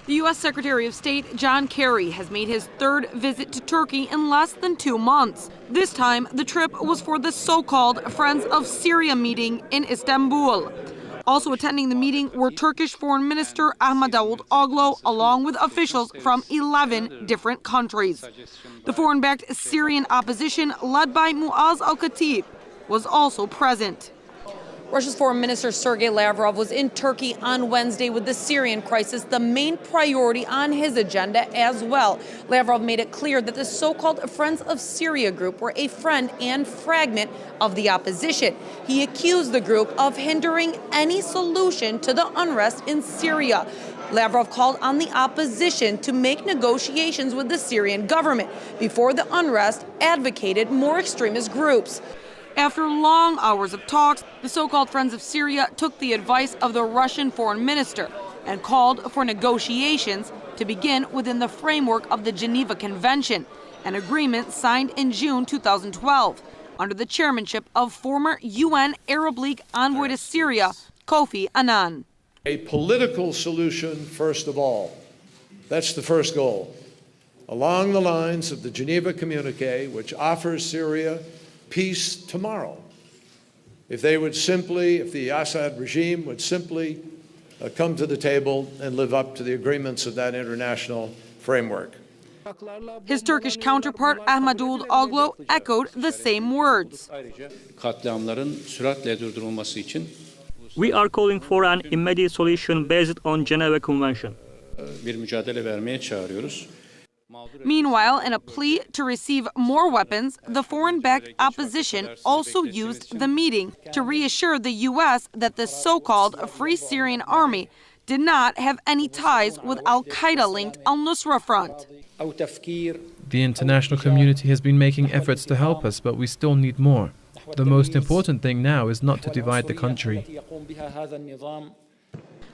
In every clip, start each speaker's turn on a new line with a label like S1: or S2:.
S1: The U.S. Secretary of State John Kerry has made his third visit to Turkey in less than 2 months. This time, the trip was for the so-called Friends of Syria meeting in Istanbul. Also attending the meeting were Turkish Foreign Minister Ahmet Davutoglu, along with officials from 11 different countries. The foreign-backed Syrian opposition, led by Muaz al-Khatib, was also present. Russia's Foreign Minister Sergei Lavrov was in Turkey on Wednesday with the Syrian crisis the main priority on his agenda as well. Lavrov made it clear that the so-called Friends of Syria group were a friend and fragment of the opposition. He accused the group of hindering any solution to the unrest in Syria. Lavrov called on the opposition to make negotiations with the Syrian government before the unrest advocated more extremist groups. After long hours of talks, the so-called Friends of Syria took the advice of the Russian foreign minister and called for negotiations to begin within the framework of the Geneva Convention, an agreement signed in June 2012 under the chairmanship of former UN Arab League envoy to Syria, Kofi Annan.
S2: A political solution, first of all. That's the first goal. Along the lines of the Geneva Communique, which offers Syria peace tomorrow. If the Assad regime would simply come to the table and live up to the agreements of that international framework.
S1: His Turkish counterpart, Ahmet Davutoglu, echoed the same words.
S3: We are calling for an immediate solution based on Geneva Convention.
S1: Meanwhile, in a plea to receive more weapons, the foreign-backed opposition also used the meeting to reassure the U.S. that the so-called Free Syrian Army did not have any ties with al-Qaeda-linked al-Nusra Front.
S4: The international community has been making efforts to help us, but we still need more. The most important thing now is not to divide the country.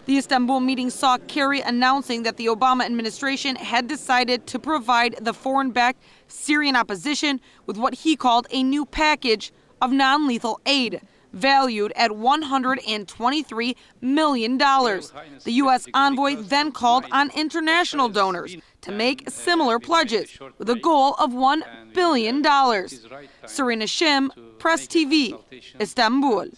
S1: The Istanbul meeting saw Kerry announcing that the Obama administration had decided to provide the foreign-backed Syrian opposition with what he called a new package of non-lethal aid, valued at $123 million. The U.S. envoy then called on international donors to make similar pledges with a goal of $1 billion. Serena Shim, Press TV, Istanbul.